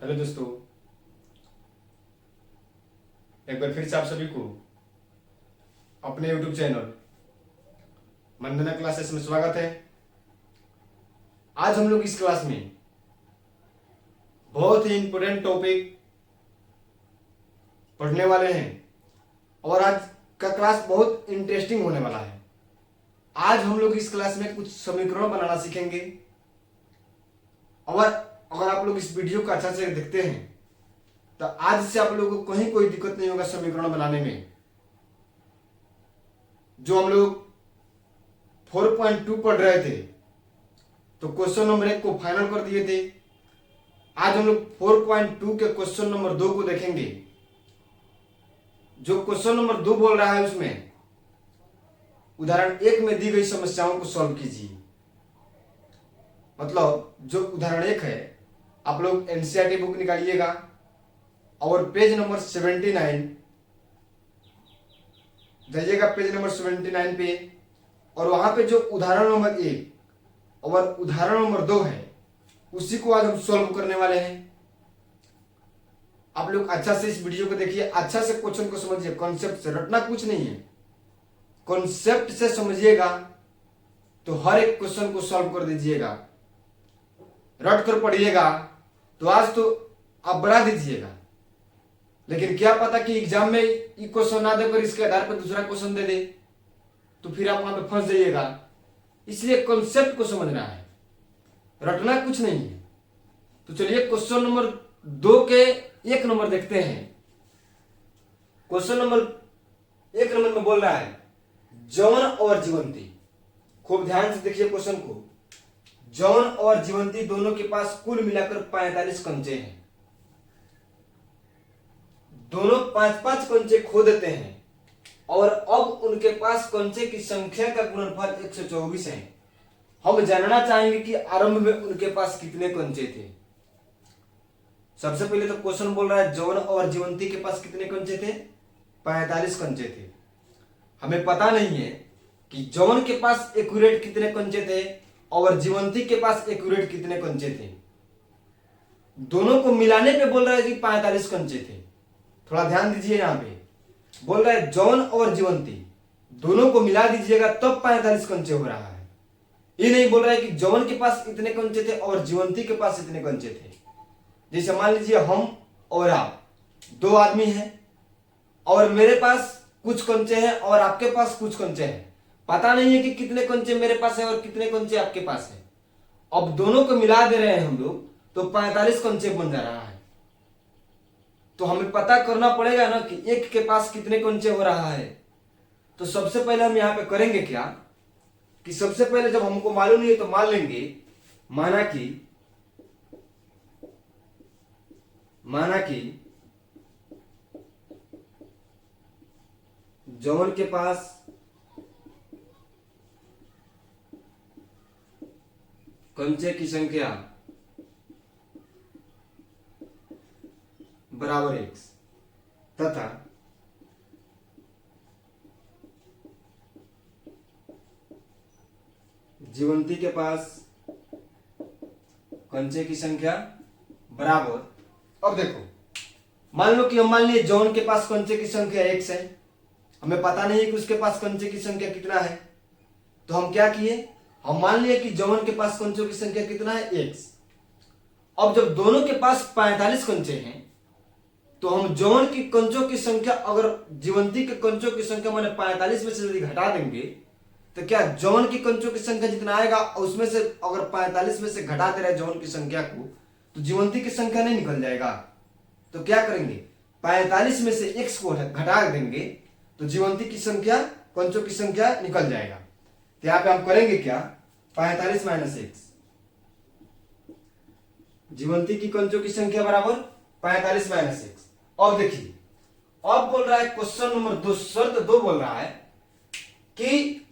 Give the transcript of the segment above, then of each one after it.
Hello दोस्तों, एक बार फिर से आप सभी को अपने YouTube चैनल वंदना क्लासेस में स्वागत है। आज हम लोग इस क्लास में बहुत ही इंपोर्टेंट टॉपिक पढ़ने वाले हैं और आज का क्लास बहुत इंटरेस्टिंग होने वाला है। आज हम लोग इस क्लास में कुछ समीकरण बनाना सीखेंगे और अगर आप लोग इस वीडियो को अच्छा से देखते हैं तो आज से आप लोगों को कहीं कोई दिक्कत नहीं होगा समीकरण बनाने में। जो हम लोग 4.2 पढ़ रहे थे तो क्वेश्चन नंबर 1 को फाइनल कर दिए थे। आज हम लोग 4.2 के क्वेश्चन नंबर 2 को देखेंगे। जो क्वेश्चन नंबर 2 बोल रहा है उसमें उदाहरण 1 में दी गई समस्याओं को सॉल्व कीजिए। मतलब जो उदाहरण 1 है, आप लोग एनसीईआरटी बुक निकालिएगा और पेज नंबर 79 जाइएगा, पेज नंबर 79 पे, और वहां पे जो उदाहरण नंबर 1 और उदाहरण नंबर 2 है उसी को आज हम सॉल्व करने वाले हैं। आप लोग अच्छा से इस वीडियो को देखिए, अच्छा से क्वेश्चन को समझिए, कॉन्सेप्ट से, रटना कुछ नहीं है, कॉन्सेप्ट से समझिएगा तो हर एक क्वेश्चन को सॉल्व कर दीजिएगा। रट कर पढ़िएगा तो आज तो आप बढ़ा दीजिएगा, लेकिन क्या पता कि एग्जाम में ये क्वेश्चन ना देकर इसके आधार पर दूसरा क्वेश्चन दे दे तो फिर आप वहां पे फंस जाइएगा। इसलिए कॉन्सेप्ट को समझना है, रटना कुछ नहीं है। तो चलिए क्वेश्चन नंबर 2 के 1 नंबर देखते हैं। क्वेश्चन नंबर 1 नंबर में बोल रहा है जौन और जीवंती। खूब ध्यान से देखिए क्वेश्चन को। जौन और जीवंती दोनों के पास कुल मिलाकर 45 कंचे हैं। दोनों 5-5 कंचे खो देते हैं और अब उनके पास कंचे की संख्या का गुणनफल 124 है। हम जानना चाहेंगे कि आरंभ में उनके पास कितने कंचे थे। सबसे पहले तो क्वेश्चन बोल रहा है जौन और जीवंती के पास कितने कंचे थे, 45 कंचे थे। हमें पता नहीं है कि जौन के पास एक्यूरेट कितने कंचे थे और जीवंती के पास एक्यूरेट कितने कंचे थे। दोनों को मिलाने पे बोल रहा है कि 45 कंचे थे। थोड़ा ध्यान दीजिए, यहां पे बोल रहा है जॉन और जीवंती दोनों को मिला दीजिएगा तब 45 कंचे हो रहा है। ये नहीं बोल रहा है कि जॉन के पास इतने कंचे थे और जीवंती के पास इतने कंचे थे। जैसे मान लीजिए हम और आप 2 आदमी हैं और मेरे पास कुछ कंचे हैं और आपके पास कुछ कंचे हैं। पता नहीं है कि कितने कंचे मेरे पास है और कितने कंचे आपके पास है। अब दोनों को मिला दे रहे हैं हम लोग तो 45 कंचे बन जा रहा है। तो हमें पता करना पड़ेगा ना कि एक के पास कितने कंचे हो रहा है। तो सबसे पहले हम यहां पे करेंगे क्या कि सबसे पहले जब हमको मालूम नहीं है तो मान लेंगे, माना कि जॉन के पास कंचे की संख्या बराबर x तथा जीवंती के पास कंचे की संख्या बराबर। अब देखो, मान लो कि हम मान लिए जॉन के पास कंचे की संख्या x है। हमें पता नहीं है कि उसके पास कंचे की संख्या कितना है। तो हम क्या किए, हम मान लिए कि जॉन के पास कंचों की संख्या कितना है, x। अब जब दोनों के पास 45 कंचे हैं तो हम जॉन की कंचों की संख्या अगर जीवंती के कंचों की संख्या माने 45 में से यदि घटा देंगे तो क्या जॉन की कंचों की संख्या जितना आएगा उसमें से अगर 45 में से घटा दे रहे जॉन की संख्या को तो जीवंती की संख्या नहीं निकल जाएगा। तो क्या करेंगे, 45 में से x को घटा देंगे तो जीवंती की संख्या, कंचों की संख्या निकल जाएगा। तो यहां पे हम करेंगे क्या, 45 माइनस x, जीवंती की कंचों की संख्या बराबर 45 माइनस x। अब देखिए, अब बोल रहा है क्वेश्चन नंबर 2, शर्त 2 बोल रहा है कि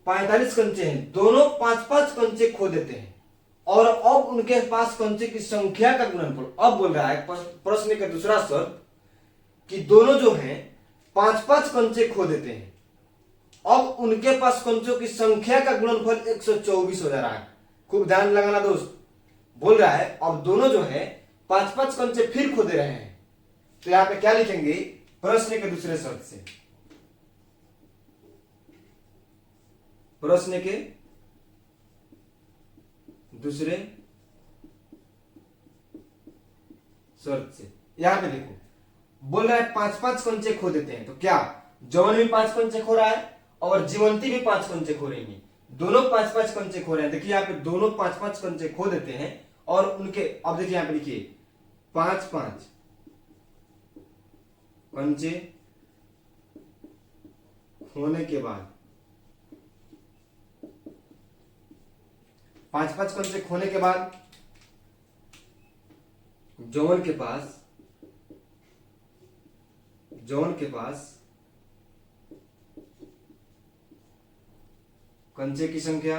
45 कंचे हैं, दोनों 5-5 कंचे खो देते हैं और अब उनके पास कंचे की संख्या का गुणनफल। अब बोल रहा है प्रश्न का दूसरा शर्त कि दोनों जो हैं 5-5 कंचे खो देते हैं, अब उनके पास कंचों की संख्या का गुणनफल 124 हो जा रहा है। खूब ध्यान लगाना दोस्त। बोल रहा है अब दोनों जो है 5-5 कंचे फिर खोदे रहे हैं, तो यहां पे क्या लिखेंगे, प्रश्न के दूसरे शर्त से, प्रश्न के दूसरे शर्त से। यहां पे देखो बोल रहा है 5-5 कंचे खो देते हैं, तो क्या जवन भी 5 कंचे खो रहा है और जीवंती भी 5 कंचे खो रही है, दोनों 5-5 कंचे खो रहे हैं। देखिए यहाँ पे दोनों 5-5 कंचे खो देते हैं और उनके, अब देखिए यहाँ पे लिखिए 5-5 कंचे होने के बाद, 5-5 कंचे खोने के बाद जौन के पास कंचे की संख्या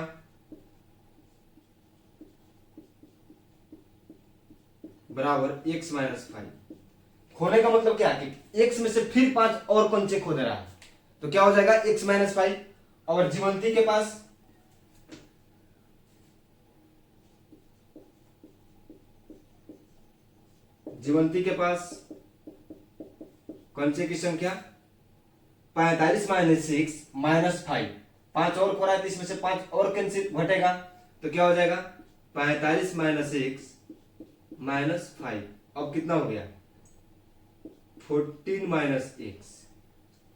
बराबर x - 5। खोने का मतलब क्या कि x में से फिर 5 और कंचे खो दे रहा है, तो क्या हो जाएगा x - 5। और जीवंती के पास कंचे की संख्या 45 - 6 - 5, 5 और खो रहा है तो इसमें से 5 और कैंसिल घटेगा, तो क्या हो जाएगा 45 - 6 - 5। अब कितना हो गया 14 - x।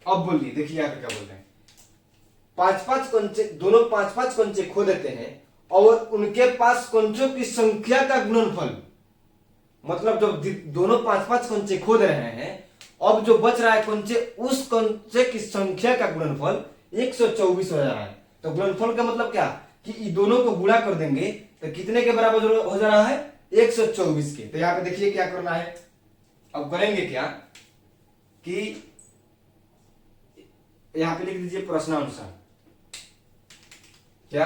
अब बोलिए, देखिए यहाँ पे क्या बोल रहे हैं, 5-5 कंचे, दोनों 5-5 कंचे खो देते हैं और उनके पास कंचों की संख्या का गुणनफल, मतलब जब दोनों 5-5 कंचे खोद रहे हैं, अब जो बच रहा है कंचे, उस कंचे की संख्या का गुणनफल 124 हो जा रहा है। तो गुणनफल का मतलब क्या कि इन दोनों को गुणा कर देंगे तो कितने के बराबर हो जा रहा है 124 के। तो यहां पे देखिए क्या करना है, अब करेंगे क्या कि यहां पे लिख दीजिए प्रश्नानुसार, क्या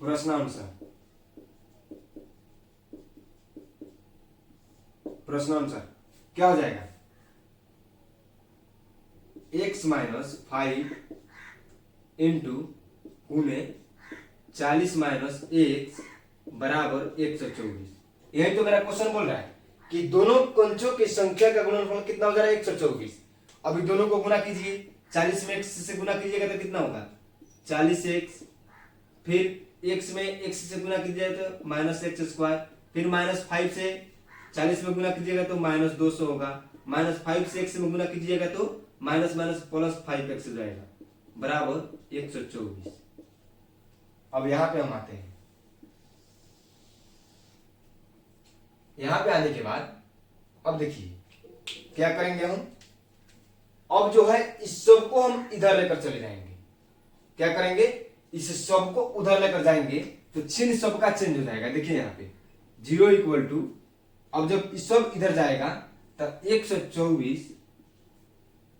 प्रश्नानुसार क्या हो जाएगा x - 5 इंटू गुने 40 - x बराबर 124। यही तो मेरा क्वेश्चन बोल रहा है कि दोनों कंचों की संख्या का गुणनफल कितना हो जा रहा है 124। अभी दोनों को गुना कीजिए, 40 में x से गुना कीजिएगा तो कितना होगा 40x, फिर x में x से गुना कीजिएगा तो -x², फिर -5 से 40 में गुना कीजिएगा तो -200 होगा, -5 से x में गुना कीजिएगा तो +5x हो जाएगा बराबर 124। अब यहां पे हम आते हैं, यहां पे आने के बाद अब देखिए क्या करेंगे हम, अब जो है इस सब को हम इधर लेकर चले जाएंगे। क्या करेंगे, इस सब को उधर लेकर जाएंगे तो चिन्ह सबका चेंज हो जाएगा। देखिए यहाँ पे 0 इक्वल टू, अब जब इस सब इधर जाएगा तब 124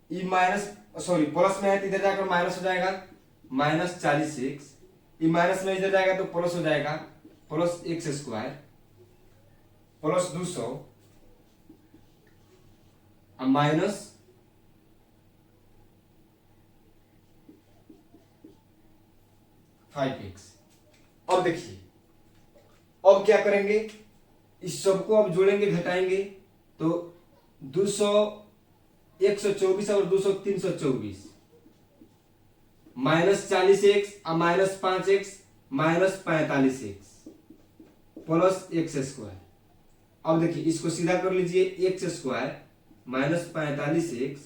प्लस में है तो इधर जाकर माइनस हो जाएगा -40x, ई माइनस में इधर जाएगा तो प्लस हो जाएगा +x² प्लस 200 माइनस -5x। अब देखिए अब क्या करेंगे, इस सबको अब जोड़ेंगे घटाएंगे तो 200 124 और 200 324 -40x -5x -45x plus x²। अब देखिए इसको सीधा कर लीजिए, x² -45x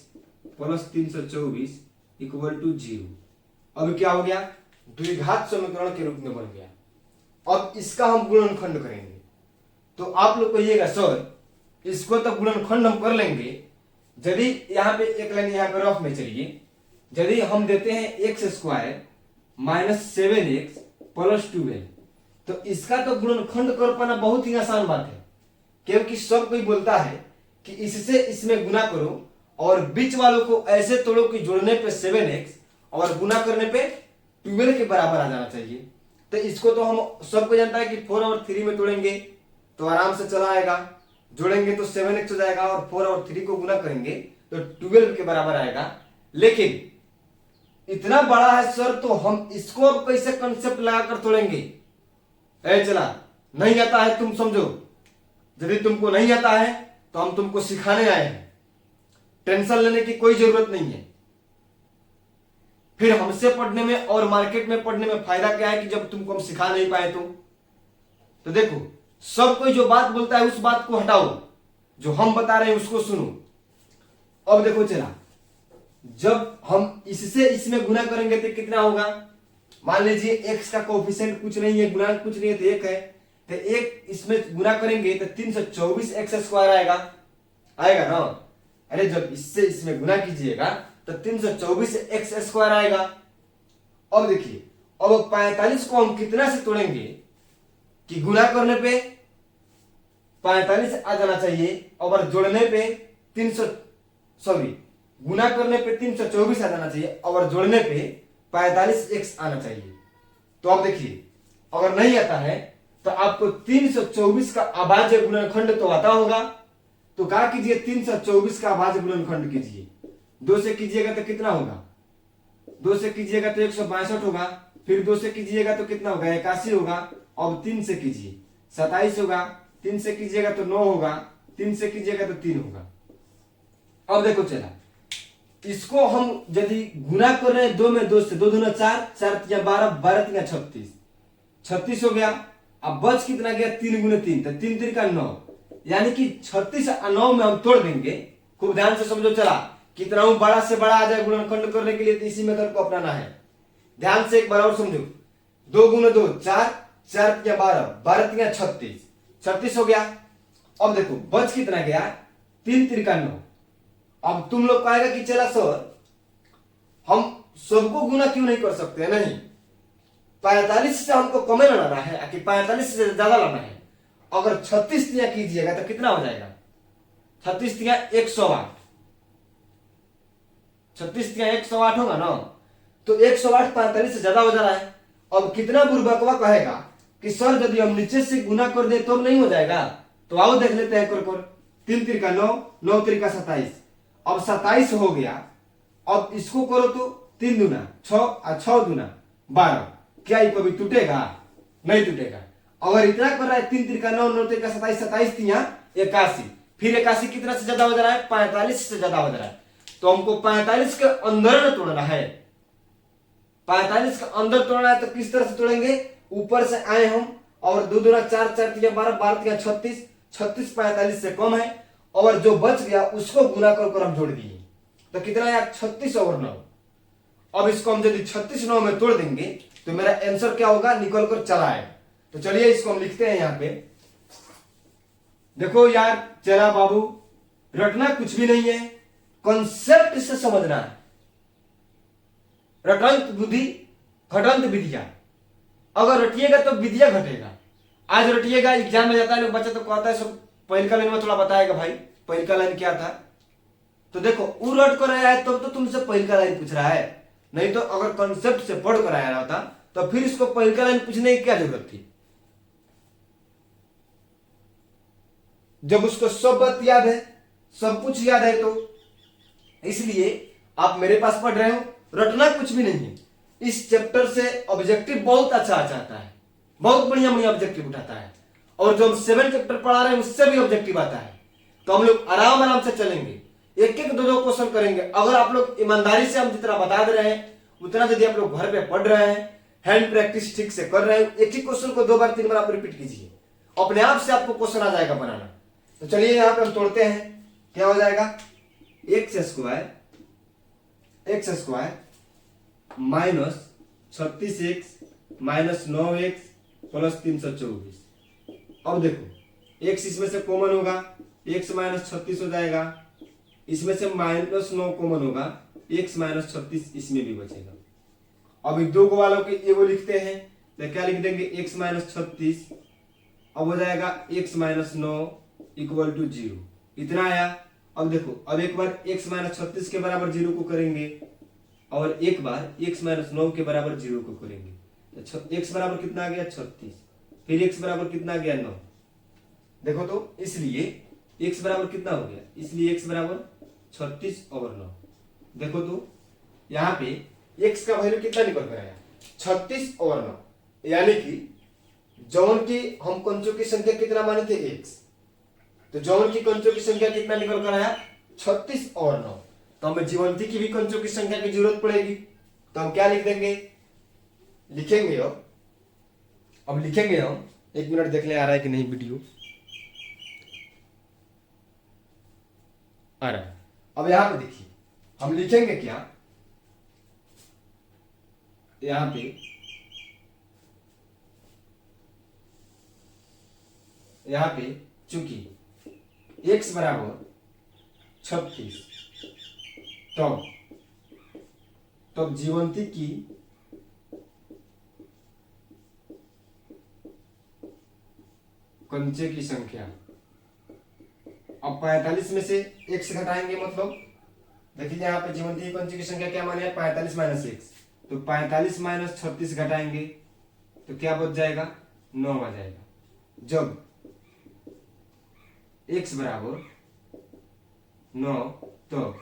plus 324 equal to 0। अब क्या हो गया, द्विघात समीकरण के रूप में बन गया। अब इसका हम गुणनखंड करेंगे, तो आप लोग कहिएगा सर इसको तो गुणनखंड हम कर लेंगे, यदि यहाँ पे एक लाइन यहाँ पे रफ में चलिए, यदि हम देते हैं x² -7x प्लस 12, तो इसका तो गुणनखंड कर पाना बहुत ही आसान बात है, क्योंकि सब कोई बोलता है कि इससे इसमें गुना करो और बीच वालों को ऐसे तोड़ो कि जोड़ने पे 7x और गुना करने पे 12 के बराबर आ जाना चाहिए। तो इसको तो हम सबको जानता है कि 4 और 3 में तोड़ेंगे तो आराम से चला आएगा, जोड़ेंगे तो 7x हो जाएगा और 4 और 3 को गुना करेंगे तो 12 के बराबर आएगा। लेकिन इतना बड़ा है सर, तो हम इसको अब कैसे कंसेप्ट लगाकर तोड़ेंगे, ए चला, नहीं आता है तुम समझो, यदि तुमको नहीं आता है तो हम तुमको सिखाने आए हैं, टेंशन लेने की कोई जरूरत नहीं है। फिर हमसे पढ़ने में और मार्केट में पढ़ने में फायदा क्या है कि जब तुमको हम सिखा नहीं पाए तो देखो, सब कोई जो बात बोलता है उस बात को हटाओ, जो हम बता रहे हैं उसको सुनो। अब देखो चला, जब हम इससे इसमें गुना करेंगे तो कितना होगा, मान लीजिए x का कोफिशिएंट कुछ नहीं है, गुणांक कुछ नहीं है तो 1 है, तो 1 इसमें गुना करेंगे तो 324 एक्स स्क्वायर आएगा ना। अरे जब इससे इसमें गुना कीजिएगा तो 324 एक्स स्क्वायर आएगा। अब देखिए, अब 45 को हम कितना से तोड़ेंगे कि गुना करने पे 45 आ जाना चाहिए और जोड़ने पे 300 गुना करने पे 324 आ जाना चाहिए और जोड़ने पे 45 एक्स आना चाहिए। तो अब देखिए, अगर नहीं आता है तो आपको 324 का अभाज्य गुणनखंड तो आता होगा, तो क्या कीजिए 324 का अभाज्य गुणनखंड कीजिए। 2 से कीजिएगा तो कितना होगा, 2 से कीजिएगा तो 162 होगा, फिर 2 से कीजिएगा तो कितना होगा 81 होगा, अब 3 से कीजिए 27 होगा, 3 से कीजिएगा तो 9 होगा, 3 से कीजिएगा तो 3 होगा। अब देखो चला, इसको हम यदि गुना कर रहे हैं 2 में 2 से, 2 दूना 4, 4 तिया 12, 12 तिया 36, 36 हो गया। अब बच कितना गया 3 गुने 3, तो 3 3 का 9, यानी कि 36 और 9 में हम तोड़ देंगे। खूब ध्यान से समझो चला, कितना बड़ा से बड़ा आ जाए गुणनखंड करने के लिए तो इसी मेथड को अपनाना है। ध्यान से एक बार और समझो, 2 गुने 2 4, 4 तिया 12, 12 तिया 36, 36 हो गया। अब देखो बच कितना गया 3 3 का 9। अब तुम लोग कहेगा कि चला सर हम सबको गुना क्यों नहीं कर सकते, नहीं, 45 से हमको कम लाना है कि 45 से ज्यादा लाना है। अगर 36 तिया कीजिएगा तो कितना हो जाएगा, 36 तिया 108, 36 तिया 108 होगा ना, तो 108 45 से ज्यादा हो जा रहा है। अब कितना बुर्बकवा कहेगा कि सर यदि हम नीचे से गुना कर दे तो नहीं हो जाएगा, तो आओ देख लेते हैं कर 3 3 का 9, 9 3 का 27, अब 27 हो गया। अब इसको करो तो 3 दूना 6 और 6 दूना 12, क्या ये कभी टूटेगा, नहीं टूटेगा। अगर इतना कर रहा है 3 3 का 9, 9 3 का 27, 27 तिया 81, फिर 81 कितना से ज्यादा हो जा रहा है 45 से ज्यादा हो जा रहा है, तो हमको 45 के अंदर न तोड़ना है। 45 के अंदर तोड़ना है तो किस तरह से तोड़ेंगे, ऊपर से आए हम और 2 दूना 4, 4 तिया 12, 12 तिया 36, 36 45 से कम है और जो बच गया उसको गुना कर हम जोड़ दिए तो कितना यार 36 और 9। अब इसको हम यदि 36 9 में तोड़ देंगे तो मेरा आंसर क्या होगा, निकल कर चला आएगा। तो चलिए इसको हम लिखते हैं यहां पे। देखो यार चला बाबू, रटना कुछ भी नहीं है, कॉन्सेप्ट से समझना है। रटंत बुद्धि घटंत विद्या, अगर रटिएगा तो विद्या घटेगा। आज रटिएगा, एग्जाम में जाता है बच्चा तो कहता है सब पहले का लाइन में थोड़ा बताएगा भाई पहले का लाइन क्या था, तो देखो वो रट कर आया है तो तुमसे पहले का लाइन पूछ रहा है, नहीं तो अगर कॉन्सेप्ट से पढ़ कर आया होता तो फिर इसको पहले का लाइन पूछने की क्या जरूरत थी। जब उसको सब बात याद है, सब कुछ याद है, तो इसलिए आप मेरे पास पढ़ रहे हो, रटना कुछ भी नहीं है। इस चैप्टर से ऑब्जेक्टिव बहुत अच्छा आ जाता है, बहुत बढ़िया बढ़िया ऑब्जेक्टिव उठाता है, और जो हम 7 चैप्टर पढ़ा रहे हैं उससे भी ऑब्जेक्टिव आता है। तो हम लोग आराम आराम से चलेंगे, एक एक 2 क्वेश्चन करेंगे। अगर आप लोग ईमानदारी से हम जितना बता दे रहे हैं उतना यदि आप लोग घर पे पढ़ रहे हैं, हैंड प्रैक्टिस ठीक से कर रहे हैं, एक ही क्वेश्चन को 2 बार 3 बार आप रिपीट कीजिए, अपने आप से आपको क्वेश्चन आ जाएगा बनाना। तो चलिए यहां पे हम तोड़ते हैं, क्या हो जाएगा x square minus 36x minus 9x plus 324। अब देखो x इसमें से कॉमन होगा, x माइनस 36 हो जाएगा, इसमें से माइनस 9 कॉमन होगा, x माइनस 36 इसमें भी बचेगा। अब इन 2 को वालों के एगो लिखते हैं तो क्या लिख देंगे x माइनस 36, अब हो जाएगा x माइनस 9 इक्वल टू 0, इतना आया। अब देखो अब एक बार x माइनस 36 के बराबर 0 को करेंगे और एक बार x माइनस 9 के बराबर 0 को करेंगे, तो x बराबर कितना आ गया 36, फिर x बराबर कितना आ गया 9। देखो तो इसलिए x बराबर कितना हो गया, इसलिए x बराबर 36 और 9। देखो तो यहाँ पे x का वैल्यू कितना निकल कर आया 36 और 9, यानी कि जौन की हम कंचों की संख्या कितना माने थे, x। तो जौन की कंचों की संख्या कितना निकल कर आया, 36 और 9। तो हमें जीवंती की भी कंचों की संख्या की जरूरत पड़ेगी। तो हम क्या लिख देंगे, लिखेंगे अब लिखेंगे हम, 1 मिनट देख ले आ रहा है कि नहीं वीडियो आ रहा है। अब यहां पे देखिए हम लिखेंगे क्या, यहां पे चूंकि x बराबर 36, तब जीवंती की कंचे की संख्या, अब 45 में से x घटाएंगे, मतलब देखिए यहाँ पे जीवंती की कंचे की संख्या क्या माने, 45 माइनस x। तो 45 माइनस 36 घटाएंगे तो क्या बच जाएगा, 9 आ जाएगा। जब x बराबर 9 तो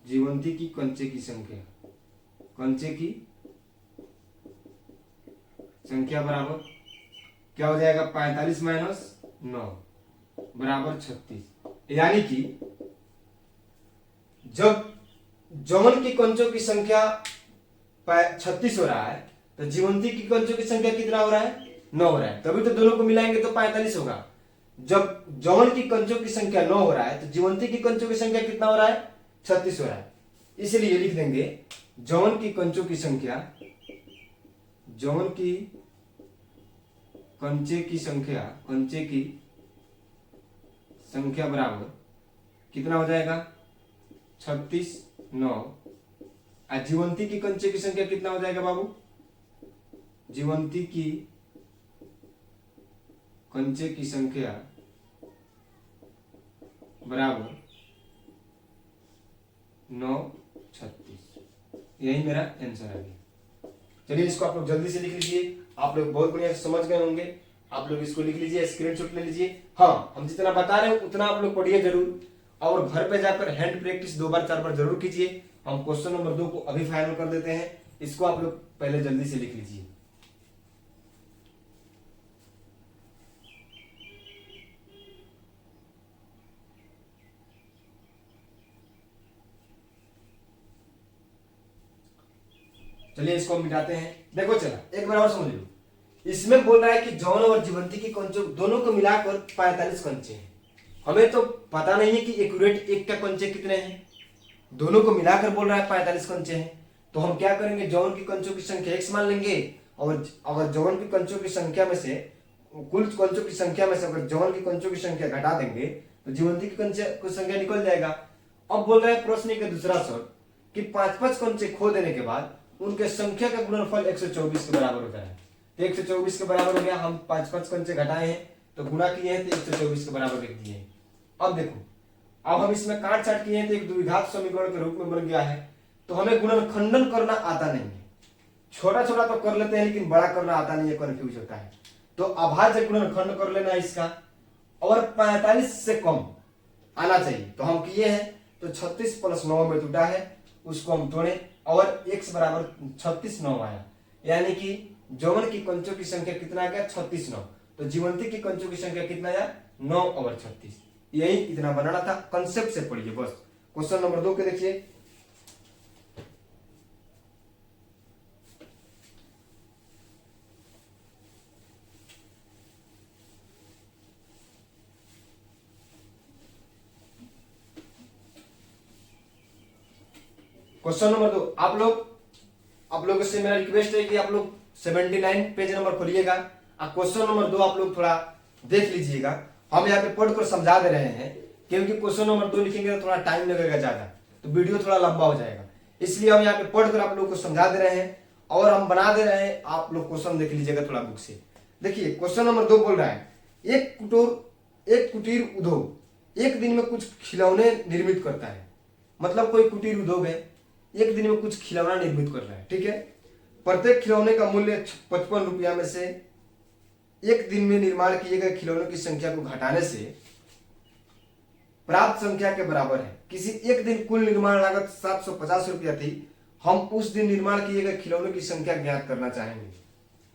जीवंती की कंचे की संख्या बराबर क्या हो जाएगा, 45 माइनस 9 बराबर 36। यानी कि जब जौन की कंचों की संख्या 36 हो रहा है तो जीवंती की कंचों की संख्या कितना हो रहा है, 9 हो रहा है। तभी तो दोनों को मिलाएंगे तो 45 होगा। जब जौन की कंचों की संख्या 9 हो रहा है तो जीवंती की कंचों की संख्या कितना हो रहा है, 36 हो रहा है। इसलिए लिख देंगे जौन की कंचों की संख्या, कंचे की संख्या बराबर कितना हो जाएगा, 36 9। जीवंती की कंचे की संख्या कितना हो जाएगा बाबू, जीवंती की कंचे की संख्या बराबर 9 36। यही मेरा आंसर आ गया। चलिए इसको आप लोग जल्दी से लिख लीजिए। आप लोग बहुत बढ़िया से समझ गए होंगे। आप लोग इसको लिख लीजिए, स्क्रीनशॉट ले लीजिए। हाँ, हम जितना बता रहे हैं उतना आप लोग पढ़िए जरूर, और घर पे जाकर हैंड प्रैक्टिस 2 बार 4 बार जरूर कीजिए। हम क्वेश्चन नंबर 2 को अभी फाइनल कर देते हैं। इसको आप लोग पहले जल्दी से लिख लीजिए। चलिए इसको हम मिटाते हैं। देखो चला एक बार और समझ लो। इसमें बोल रहा है कि जौन और जीवंती की कंचों दोनों को मिलाकर 45 कंचे हैं। हमें तो पता नहीं है कि एक्यूरेट एक का कंचे कितने हैं, दोनों को मिलाकर बोल रहा है 45 कंचे हैं। तो हम क्या करेंगे, जौन की कंचों की संख्या x मान लेंगे, और अगर जौन की कंचों की संख्या में से, कुल कंचों की संख्या में से अगर जौन की कंचों की संख्या घटा देंगे तो जीवंती की कंचे की संख्या निकल जाएगा। अब बोल रहा है प्रश्न का दूसरा शर्त कि 5-5 कंचे खो देने के बाद उनके संख्या का गुणनफल 124 के बराबर होता है। तो 124 के बराबर हो गया। हम 5-5 कंचे घटाए हैं तो गुणा किए हैं तो 124 के बराबर लिख दिए हैं। अब देखो, अब हम इसमें काट छाट किए हैं तो एक द्विघात समीकरण के रूप में बन गया है। तो हमें गुणनखंडन करना आता नहीं है। छोटा छोटा तो कर लेते हैं लेकिन बड़ा करना आता नहीं है, कंफ्यूज होता है। तो अभाज्य गुणनखंड कर लेना इसका, और 45 से कम आना चाहिए। तो हम किए हैं, तो 36 + 9 में टूटा है, उसको हम तोड़े और x बराबर 36 9 आया। यानी कि जौन की कंचों की संख्या कितना आ गया, 36 9। तो जीवंती की कंचों की संख्या कितना आया, 9/36। यही इतना बनाना था। कंसेप्ट से पढ़िए बस। क्वेश्चन नंबर 2 के देखिए। क्वेश्चन नंबर 2, आप लोगों से मेरा रिक्वेस्ट है कि आप लोग 79 पेज नंबर खोलिएगा। क्वेश्चन नंबर 2 आप लोग थोड़ा देख लीजिएगा। हम यहाँ पे पढ़कर समझा दे रहे हैं, क्योंकि क्वेश्चन नंबर 2 लिखेंगे तो थोड़ा टाइम लगेगा ज्यादा, तो वीडियो थोड़ा लंबा हो जाएगा। इसलिए हम यहाँ पे पढ़कर आप लोग को समझा दे रहे हैं और हम बना दे रहे हैं। आप लोग क्वेश्चन देख लीजिएगा थोड़ा बुक से। देखिए क्वेश्चन नंबर 2 बोल रहा है, एक कुटीर उद्योग एक दिन में कुछ खिलौने निर्मित करता है। मतलब कोई कुटीर उद्योग है, एक दिन में कुछ खिलौना निर्मित कर रहा है, ठीक है। प्रत्येक खिलौने का मूल्य 55 रुपया में से एक दिन में निर्माण किए गए खिलौनों की संख्या को घटाने से प्राप्त संख्या के बराबर है। किसी एक दिन कुल निर्माण लागत 750 रुपया थी, हम उस दिन निर्माण किए गए खिलौने की संख्या ज्ञात करना चाहेंगे।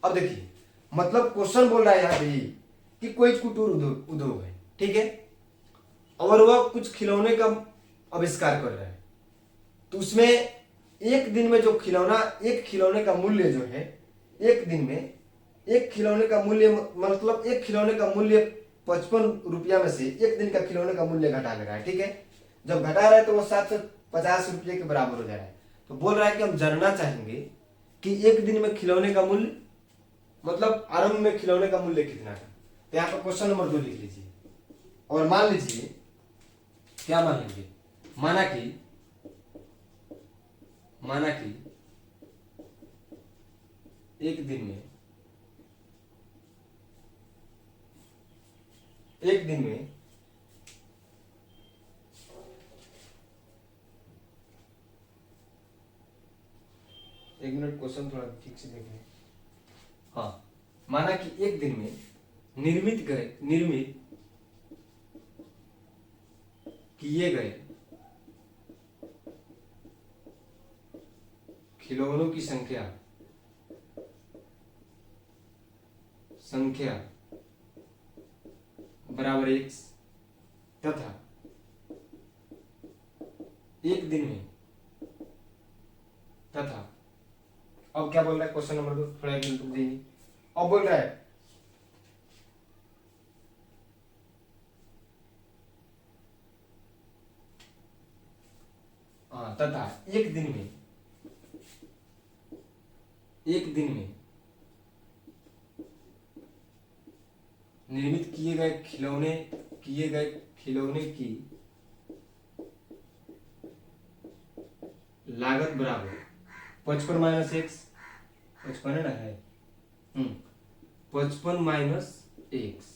अब देखिए, मतलब क्वेश्चन बोल रहा है यहाँ पे कि कोई कुटीर उद्योग है, ठीक है, और वह कुछ खिलौने का आविष्कार कर रहा है। तो उसमें एक दिन में जो खिलौना, एक खिलौने का मूल्य जो है, एक दिन में एक खिलौने का मूल्य, मतलब एक खिलौने का मूल्य 55 रुपया में से एक दिन का खिलौने का मूल्य घटा ले रहा है, ठीक है। जब घटा रहा है तो वो 750 रुपये के बराबर हो जा रहा है। तो बोल रहा है कि हम जानना चाहेंगे कि एक दिन में खिलौने का मूल्य, मतलब आरंभ में खिलौने का मूल्य कितना था। तो यहाँ पर क्वेश्चन नंबर 2 लिख लीजिए और मान लीजिए, क्या मान लीजिए, माना कि एक दिन में एक मिनट, क्वेश्चन थोड़ा ठीक से देखें। हाँ, माना कि एक दिन में निर्मित किए गए खिलौनों की संख्या बराबर x, तथा एक दिन में, तथा अब क्या बोल रहा है क्वेश्चन नंबर 2, थोड़ा एक मिनट दीजिए। अब बोल रहा है तथा एक दिन में निर्मित किए गए खिलौने की लागत बराबर 55 माइनस एक्स, 55 है ना, है 55 माइनस एक्स।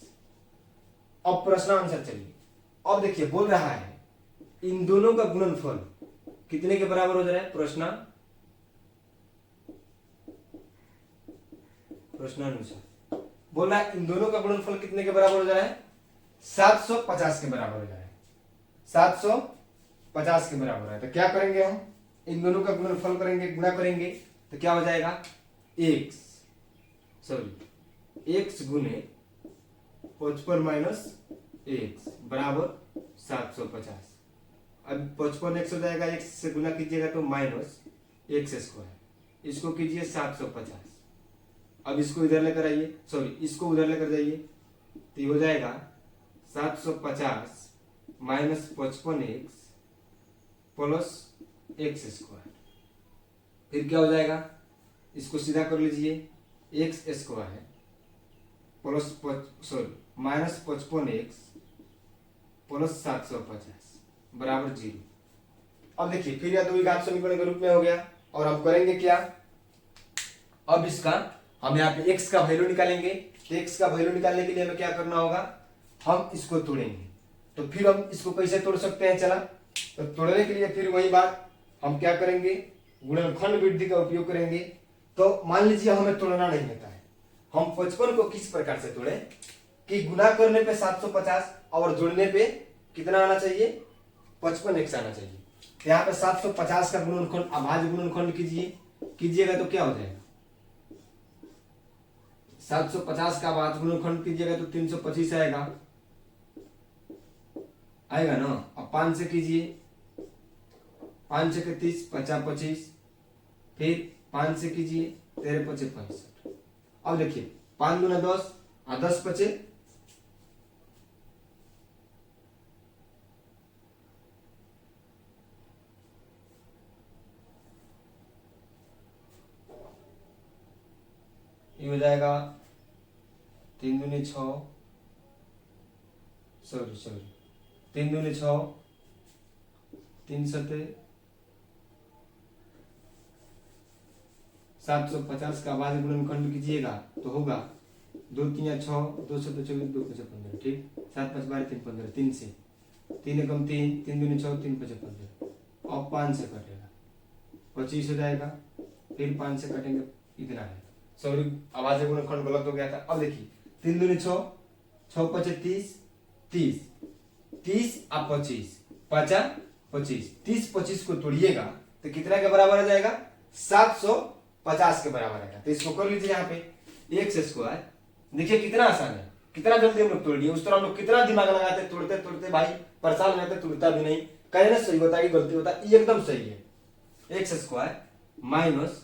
अब प्रश्न आंसर चलिए। अब देखिए, बोल रहा है इन दोनों का गुणनफल कितने के बराबर हो जा रहा है। प्रश्नानुसार बोल रहा है इन दोनों का गुणनफल कितने के बराबर हो जा रहा है, 750 के बराबर हो जा रहा है, 750 के बराबर है। तो क्या करेंगे, हम इन दोनों का गुणनफल करेंगे, गुणा करेंगे, तो क्या हो जाएगा, x गुने 55 माइनस एक्स बराबर 750। अब 55 एक्स हो जाएगा, x से गुना कीजिएगा तो माइनस एक्स स्क्वायर, इसको कीजिए 750। अब इसको इधर लेकर आइए, इसको उधर लेकर जाइए, तो ये हो जाएगा 750 minus 55 x plus x square. फिर क्या हो जाएगा, इसको सीधा कर लीजिए, x square plus minus 55 x plus 750 बराबर 0। अब देखिए, फिर यह द्विघात समीकरण के रूप में हो गया। और हम करेंगे क्या, अब इसका हम यहाँ पे x का वैल्यू निकालेंगे। तो x का वैल्यू निकालने के लिए हमें क्या करना होगा, हम इसको तोड़ेंगे। तो फिर हम इसको कैसे तोड़ सकते हैं, चला, तो तोड़ने के लिए फिर वही बात, हम क्या करेंगे, गुणनखंड विधि का उपयोग करेंगे। तो मान लीजिए हमें तोड़ना नहीं आता है, हम 55 को किस प्रकार से तोड़े कि गुना करने पे 750 और जोड़ने पे कितना आना चाहिए, 55 एक्स आना चाहिए। तो यहाँ पे 750 का गुणनखंड, अभाज्य गुणनखंड कीजिएगा तो क्या हो जाएगा, 750 का अभाज्य गुणनखंड कीजिएगा तो 325 आएगा ना। अब 5 से कीजिए, 5 से 30, 50 25, फिर 5 से कीजिए 13 5 65। अब देखिए 5 गुना 10 और 10 बचे, ये हो जाएगा 3 दूनी 6, 3 दूनी 6, 3 सते 750 का अभाज्य गुणनखंड कीजिएगा तो होगा 2 3 6, 2 7 24, 2 5 15, ठीक, 7 5 12 3 15, 3 से 3 एकम 3, 3 दूनी 6, 3 5 15। अब 5 से कटेगा 25 हो जाएगा, फिर 5 से कटेंगे, इतना है। सॉरी, अभाज्य गुणनखंड गलत हो गया था। अब देखिए 3 दूनी 6, 6 5 30, 30 और 25, 50 25, 30 25 को तोड़िएगा तो कितना के बराबर आ जाएगा 750 के बराबर आएगा। तो इसको कर लीजिए यहाँ पे एक्स स्क्वायर। देखिए कितना आसान है, कितना जल्दी हम लोग तोड़ लिए। उस तरह हम लोग कितना दिमाग लगाते तोड़ते तोड़ते भाई परेशान हो जाते, तोड़ता भी नहीं। कहना सही होता है कि गलती होता है, ये एकदम सही है। X square minus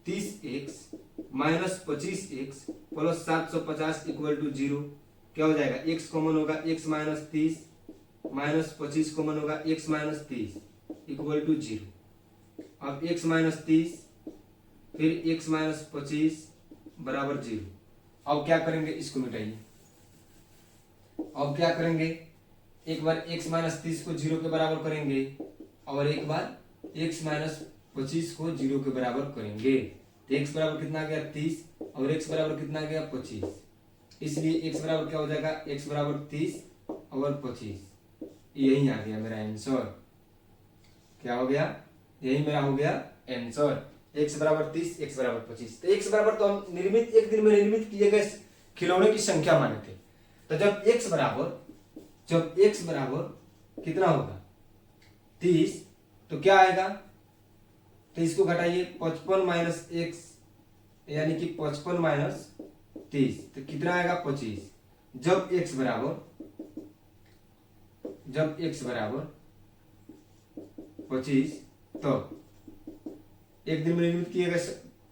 30x minus 25x plus 750 equal to 0। क्या हो जाएगा, x कॉमन होगा, x माइनस 30 माइनस 25 कॉमन होगा, x माइनस 30 इक्वल टू 0। अब x माइनस 30 फिर x माइनस 25 बराबर 0। अब क्या करेंगे, इसको मिटाइए। अब क्या करेंगे, एक बार x माइनस 30 को 0 के बराबर करेंगे और एक बार x माइनस 25 को 0 के बराबर करेंगे। तो x बराबर कितना आ गया 30 और x बराबर कितना आ गया 25। इसलिए x बराबर क्या हो जाएगा, x बराबर 30 और 25। यही आ गया मेरा आंसर। क्या हो गया, यही मेरा हो गया आंसर। x बराबर 30, x बराबर 25। तो x बराबर तो हम निर्मित एक दिन में निर्मित किए गए खिलौने की संख्या माने थे। तो जब x बराबर कितना होगा 30, तो क्या आएगा, तो इसको घटाइए 55 माइनस x यानी कि 55 माइनस 30, तो कितना आएगा 25। जब x बराबर 25, तो एक दिन में निर्मित किए गए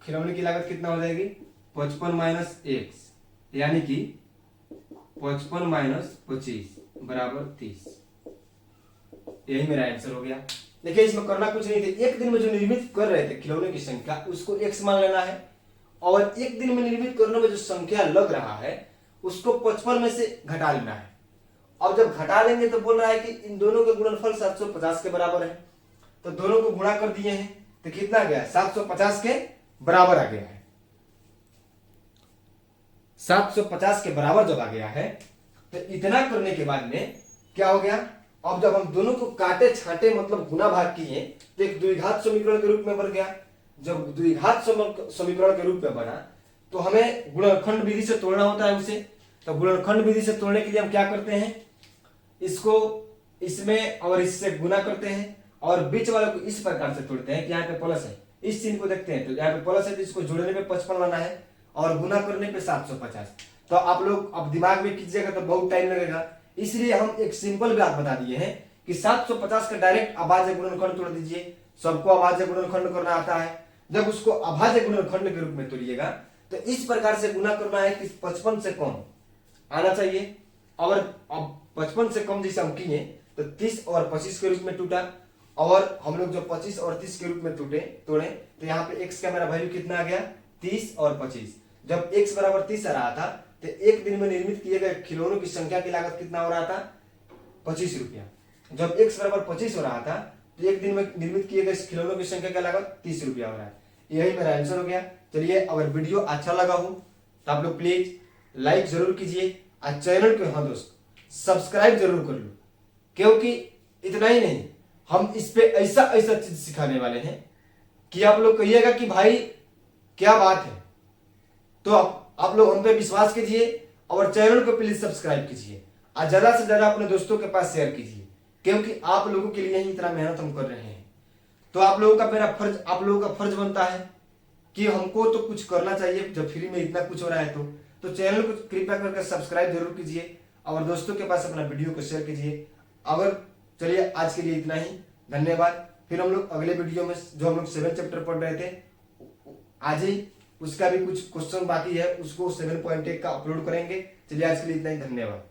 खिलौने की लागत कितना हो जाएगी 55 माइनस x यानी कि 55 माइनस 25 बराबर 30। यही मेरा आंसर हो गया। देखिए इसमें करना कुछ नहीं थे, एक दिन में जो निर्मित कर रहे थे खिलौने की संख्या उसको x मान लेना है और एक दिन में निर्मित करने में जो संख्या लग रहा है उसको 55 में से घटा लेना है। अब जब घटा लेंगे तो बोल रहा है कि इन दोनों के गुणनफल 750 के बराबर है, तो दोनों को गुणा कर दिए हैं तो कितना गया 750 के बराबर आ गया है। 750 के बराबर जब आ गया है तो इतना करने के बाद में क्या हो गया, अब जब हम दोनों को काटे छाटे मतलब गुना भाग किए तो एक द्विघात समीकरण के रूप में बन गया। जब द्विघात समीकरण के रूप में बना तो हमें गुणनखंड विधि से तोड़ना होता है उसे। तो गुणनखंड विधि से तोड़ने के लिए हम क्या करते हैं, इसको इसमें और इससे गुना करते हैं और बीच वाले को इस प्रकार से तोड़ते हैं कि यहाँ पे प्लस है, इस चिन्ह को देखते हैं तो यहाँ पे प्लस है तो इसको जोड़ने पे 55 लाना है और गुना करने पे 750। तो आप लोग अब दिमाग में कीजिएगा तो बहुत टाइम लगेगा, इसलिए हम एक सिंपल बात बता दिए हैं कि 750 का डायरेक्ट अभाज्य गुणनखंड तोड़ दीजिए। सबको अभाज्य गुणनखंड करना आता है। जब उसको अभाज्य गुणनखंड के रूप में तोड़िएगा तो इस प्रकार से गुना करना है कि 55 से कम आना चाहिए। और अब 55 से कम जैसे हम किए तो 30 और 25 के रूप में टूटा और हम लोग जब 25 और 30 के रूप में तोड़े तो यहाँ पे x का मेरा वैल्यू कितना आ गया 30 और 25। जब x बराबर 30 आ रहा था तो एक दिन में निर्मित किए गए खिलौनों की संख्या की लागत कितना हो रहा था 25 रुपया। जब x बराबर 25 हो रहा था तो एक दिन में निर्मित किए गए खिलौनों की संख्या की लागत 30 रुपया हो रहा है। यही मेरा आंसर हो गया। चलिए अगर वीडियो अच्छा लगा हो तो आप लोग प्लीज लाइक जरूर कीजिए और चैनल को हाँ दोस्त सब्सक्राइब जरूर कर लो, क्योंकि इतना ही नहीं हम इस पे ऐसा ऐसा चीज सिखाने वाले हैं कि आप लोग कहिएगा कि भाई क्या बात है। तो आप लोग हम पे विश्वास कीजिए और चैनल को प्लीज सब्सक्राइब कीजिए और ज्यादा से ज्यादा अपने दोस्तों के पास शेयर कीजिए, क्योंकि आप लोगों के लिए ही इतना मेहनत हम कर रहे हैं। तो आप लोगों का फर्ज बनता है कि हमको तो कुछ करना चाहिए जब फ्री में इतना कुछ हो रहा है। तो चैनल को कृपया करके सब्सक्राइब जरूर कीजिए और दोस्तों के पास अपना वीडियो को शेयर कीजिए। अगर चलिए आज के लिए इतना ही, धन्यवाद। फिर हम लोग अगले वीडियो में जो हम लोग 7 चैप्टर पढ़ रहे थे आज ही उसका भी कुछ क्वेश्चन बाकी है, उसको 7.1 का अपलोड करेंगे। चलिए आज के लिए इतना ही, धन्यवाद।